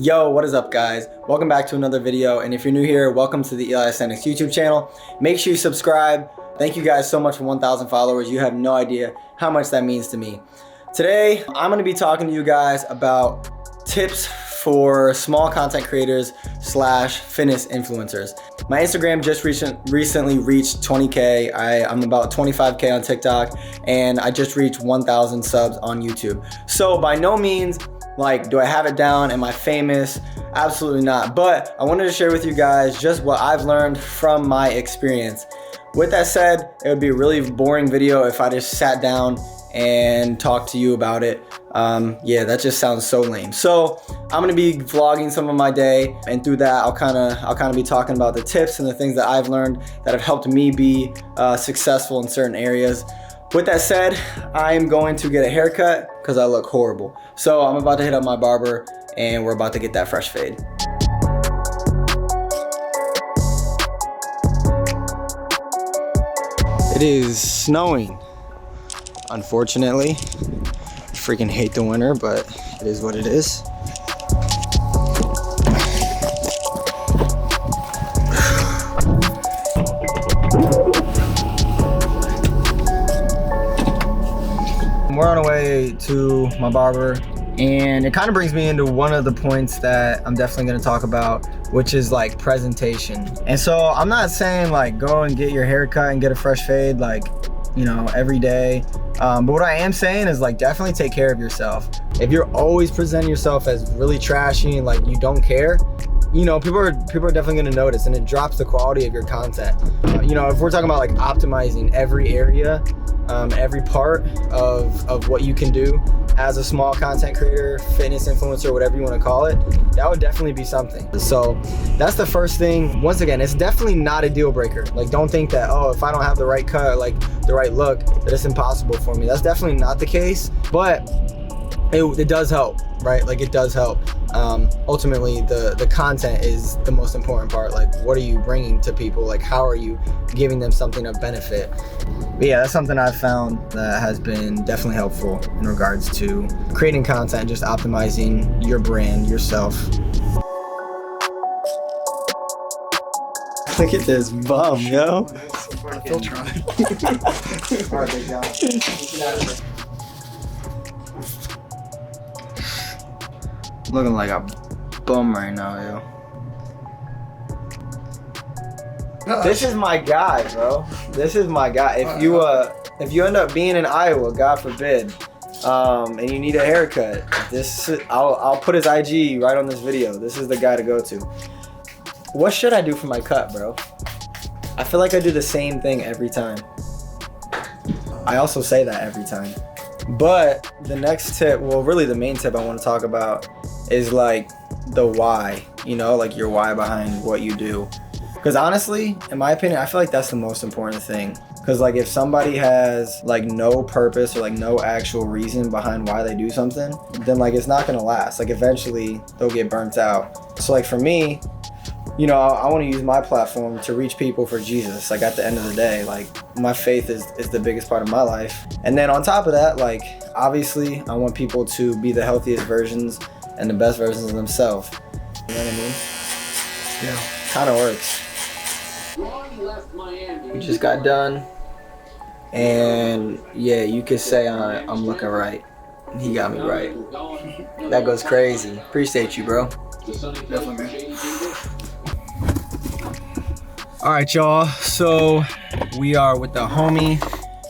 Yo, what is up guys? Welcome back to another video, and if you're new here, welcome to the Eli Aesthetics YouTube channel. Make sure you subscribe. Thank you guys so much for 1,000 followers. You have no idea how much that means to me. Today, I'm gonna be talking to you guys about tips for small content creators / fitness influencers. My Instagram just recently reached 20K. I'm about 25K on TikTok, and I just reached 1,000 subs on YouTube. So by no means, like, do I have it down? Am I famous? Absolutely not. But I wanted to share with you guys just what I've learned from my experience. With that said, it would be a really boring video if I just sat down and talked to you about it. Yeah, that just sounds so lame. So I'm gonna be vlogging some of my day, and through that, I'll kind of be talking about the tips and the things that I've learned that have helped me be successful in certain areas. With that said, I'm going to get a haircut because I look horrible. So I'm about to hit up my barber and we're about to get that fresh fade. It is snowing, unfortunately. I freaking hate the winter, but it is what it is. We're on our way to my barber, and it kind of brings me into one of the points that I'm definitely going to talk about, which is like presentation. And so I'm not saying like go and get your hair cut and get a fresh fade like, you know, every day. But what I am saying is like definitely take care of yourself. If you're always presenting yourself as really trashy and like you don't care, you know, people are definitely going to notice, and it drops the quality of your content. You know, if we're talking about like optimizing every area, every part of what you can do as a small content creator, fitness influencer, whatever you want to call it, that would definitely be something. So that's the first thing. Once again, it's definitely not a deal breaker. Like, don't think that, oh, if I don't have the right cut, like the right look, that it's impossible for me. That's definitely not the case, but it does help, right? Like, it does help. Ultimately, the content is the most important part. Like, what are you bringing to people? Like, how are you giving them something of benefit? But yeah, that's something I've found that has been definitely helpful in regards to creating content, just optimizing your brand, yourself. Look at this bum, yo. Filter on it. All right, big guy. Looking like a bum right now, yo. This is my guy, bro. This is my guy. If you end up being in Iowa, God forbid, and you need a haircut, I'll put his IG right on this video. This is the guy to go to. What should I do for my cut, bro? I feel like I do the same thing every time. I also say that every time. But the next tip, well, really the main tip I want to talk about is like the why, you know, like your why behind what you do. Because honestly, in my opinion, I feel like that's the most important thing. Because like if somebody has like no purpose or like no actual reason behind why they do something, then like it's not gonna last. Like eventually they'll get burnt out. So like for me, you know, I want to use my platform to reach people for Jesus. Like at the end of the day, like my faith is the biggest part of my life. And then on top of that, like obviously I want people to be the healthiest versions and the best versions of themselves. You know what I mean? Yeah. Kind of works. We just got done, and yeah, you could say I'm looking right. He got me right. That goes crazy. Appreciate you, bro. Definitely, man. All right, y'all. So we are with the homie,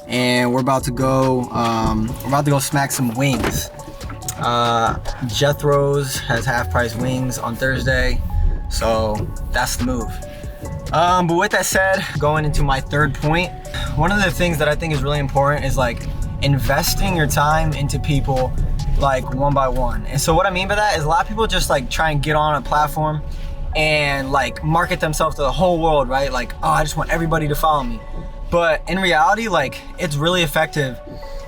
and we're about to go. We're about to go smack some wings. Jethro's has half-price wings on Thursday, so that's the move. But with that said, going into my third point, one of the things that I think is really important is like investing your time into people like one by one. And so what I mean by that is a lot of people just like try and get on a platform and like market themselves to the whole world, right? Like, oh, I just want everybody to follow me. But in reality, like it's really effective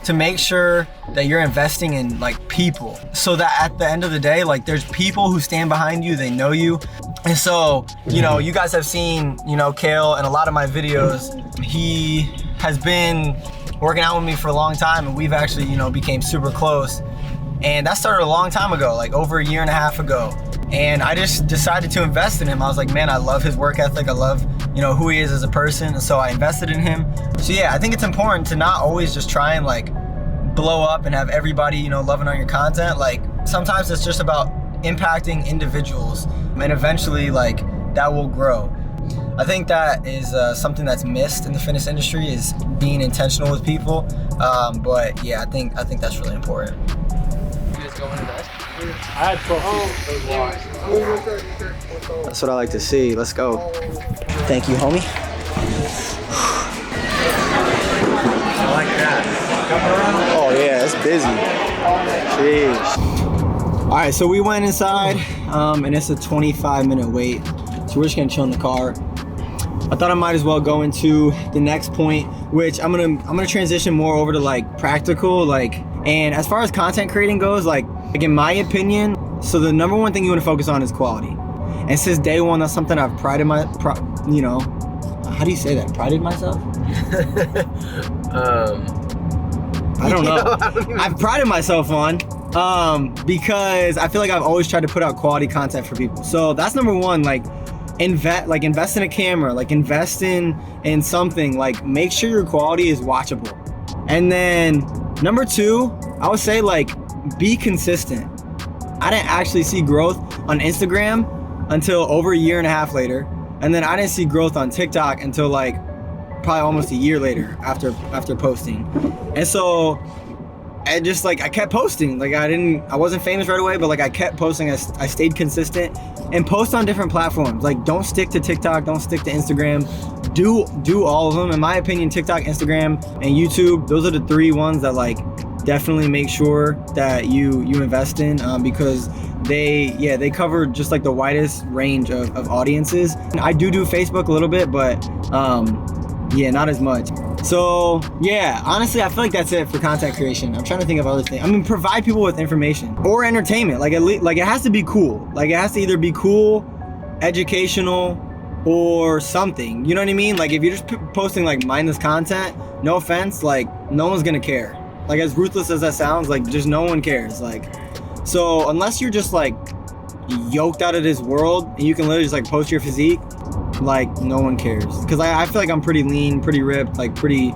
to make sure that you're investing in like people, so that at the end of the day, like there's people who stand behind you, they know you. And so, you know, you guys have seen, you know, Kale in a lot of my videos. He has been working out with me for a long time, and we've actually, you know, became super close. And that started a long time ago, like over a year and a half ago. And I just decided to invest in him. I was like, man, I love his work ethic. I love, you know, who he is as a person. And so I invested in him. So yeah, I think it's important to not always just try and like blow up and have everybody, you know, loving on your content. Like sometimes it's just about impacting individuals, and eventually like that will grow. I think that is something that's missed in the fitness industry, is being intentional with people. But yeah, I think that's really important. You guys go into that? I had 12 feet. That's what I like to see. Let's go. Thank you, homie. I like that. Oh yeah, it's busy. Jeez. All right, so we went inside, and it's a 25-minute wait. So we're just gonna chill in the car. I thought I might as well go into the next point, which I'm gonna transition more over to like practical, like, and as far as content creating goes, like in my opinion, so the number one thing you want to focus on is quality. And since day one, that's something I've prided you know, how do you say that? Prided myself? I don't know. I've prided myself on, because I feel like I've always tried to put out quality content for people. So that's number one, like invest in a camera, like invest in something, like make sure your quality is watchable. And then number two, I would say like be consistent. I didn't actually see growth on Instagram until over a year and a half later. And then I didn't see growth on TikTok until like probably almost a year later after posting. And so I just like, I kept posting. Like I wasn't famous right away, but like I kept posting. I stayed consistent and post on different platforms. Like don't stick to TikTok, don't stick to Instagram. Do all of them. In my opinion, TikTok, Instagram, and YouTube, those are the three ones that like definitely make sure that you invest in, because they cover just like the widest range of audiences. I do Facebook a little bit, but yeah, not as much. So yeah, honestly, I feel like that's it for content creation. I'm trying to think of other things. I mean, provide people with information or entertainment. Like at least, like it has to be cool. Like it has to either be cool, educational, or something. You know what I mean? Like if you're just posting like mindless content, no offense, like no one's gonna care. Like as ruthless as that sounds, like just no one cares. Like, so unless you're just like yoked out of this world and you can literally just like post your physique, like no one cares. Cause I feel like I'm pretty lean, pretty ripped, like pretty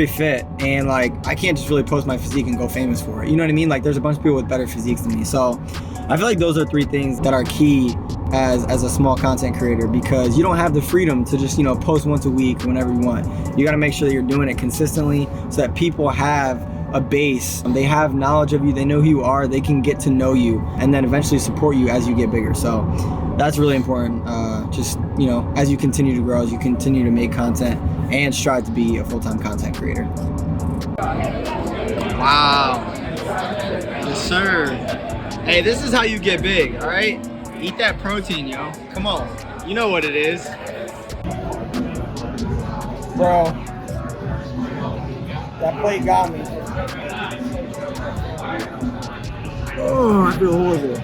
fit, and like I can't just really post my physique and go famous for it. You know what I mean? Like there's a bunch of people with better physiques than me. So I feel like those are three things that are key as a small content creator, because you don't have the freedom to just, you know, post once a week whenever you want. You got to make sure that you're doing it consistently so that people have a base. They have knowledge of you, they know who you are, they can get to know you, and then eventually support you as you get bigger. So that's really important. Just, you know, as you continue to grow, as you continue to make content and strive to be a full-time content creator. Wow. Yes, sir. Hey, this is how you get big, all right? Eat that protein, yo. Come on. You know what it is. Bro, that plate got me. Oh, I feel horrible.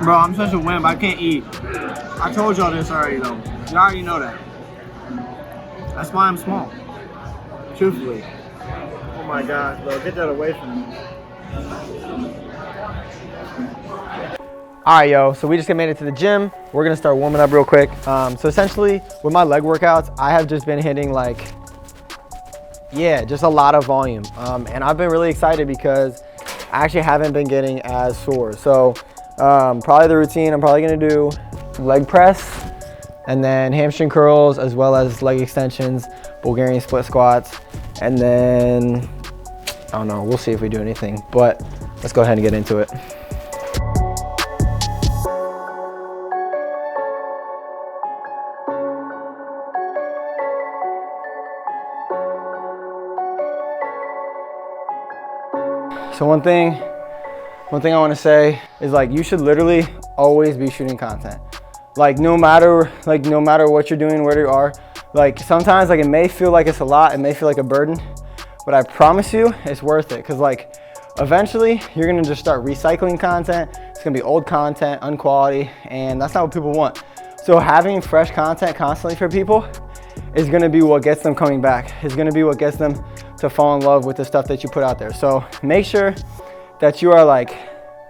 Bro, I'm such a wimp. I can't eat. I told y'all this already, though. Y'all already know that. That's why I'm small. Truthfully. Oh my gosh, bro. Get that away from me. Alright, yo, so we just made it to the gym. We're gonna start warming up real quick. So essentially, with my leg workouts, I have just been hitting like, yeah, just a lot of volume. And I've been really excited because I actually haven't been getting as sore. So probably the routine, I'm probably gonna do leg press, and then hamstring curls, as well as leg extensions, Bulgarian split squats, and then, I don't know, we'll see if we do anything, but let's go ahead and get into it. So one thing I want to say is, like, you should literally always be shooting content. Like no matter what you're doing, where you are. Like sometimes like it may feel like it's a lot, it may feel like a burden, but I promise you it's worth it, because like eventually you're gonna just start recycling content. It's gonna be old content, unquality, and that's not what people want. So having fresh content constantly for people is gonna be what gets them coming back. It's gonna be what gets them to fall in love with the stuff that you put out there. So make sure that you are like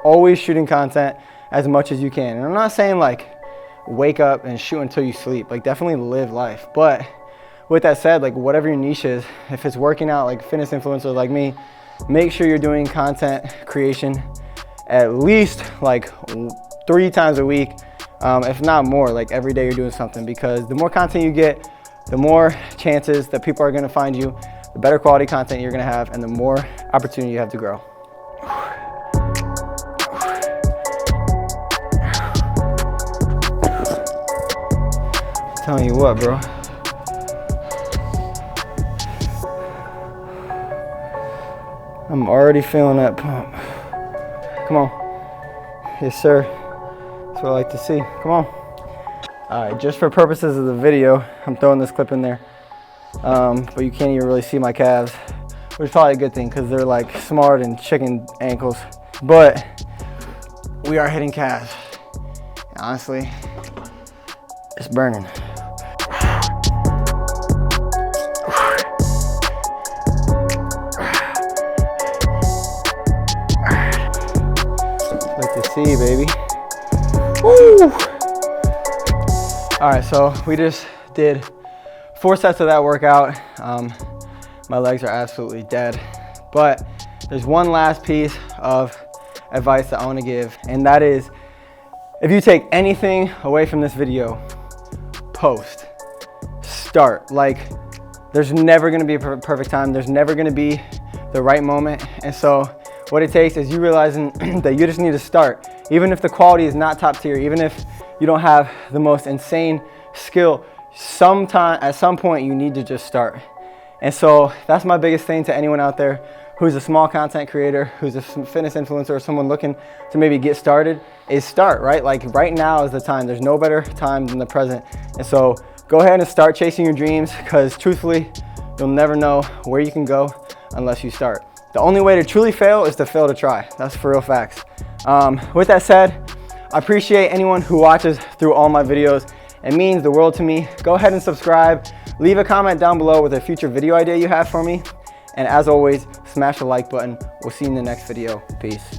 always shooting content, as much as you can. And I'm not saying like wake up and shoot until you sleep, like definitely live life. But with that said, like whatever your niche is, if it's working out, like fitness influencers like me, make sure you're doing content creation at least like 3 times a week, if not more, like every day you're doing something, because the more content you get, the more chances that people are gonna find you, the better quality content you're gonna have, and the more opportunity you have to grow. Telling you what, bro. I'm already feeling that pump. Come on. Yes, sir. That's what I like to see. Come on. All right, just for purposes of the video, I'm throwing this clip in there. But you can't even really see my calves, which is probably a good thing because they're like smart and chicken ankles. But we are hitting calves. And honestly, it's burning. Like to see, baby. Woo! All right, so we just did 4 sets of that workout. My legs are absolutely dead, but there's one last piece of advice that I want to give, and that is, if you take anything away from this video, post, start. Like, there's never going to be a perfect time. There's never going to be the right moment. And so what it takes is you realizing that you just need to start. Even if the quality is not top tier, even if you don't have the most insane skill, at some point you need to just start. And so that's my biggest thing to anyone out there who's a small content creator, who's a fitness influencer, or someone looking to maybe get started, is start, right? Like right now is the time. There's no better time than the present. And so go ahead and start chasing your dreams, because truthfully, you'll never know where you can go unless you start. The only way to truly fail is to fail to try. That's for real facts. With that said, I appreciate anyone who watches through all my videos. It means the world to me. Go ahead and subscribe. Leave a comment down below with a future video idea you have for me. And as always, smash the like button. We'll see you in the next video. Peace.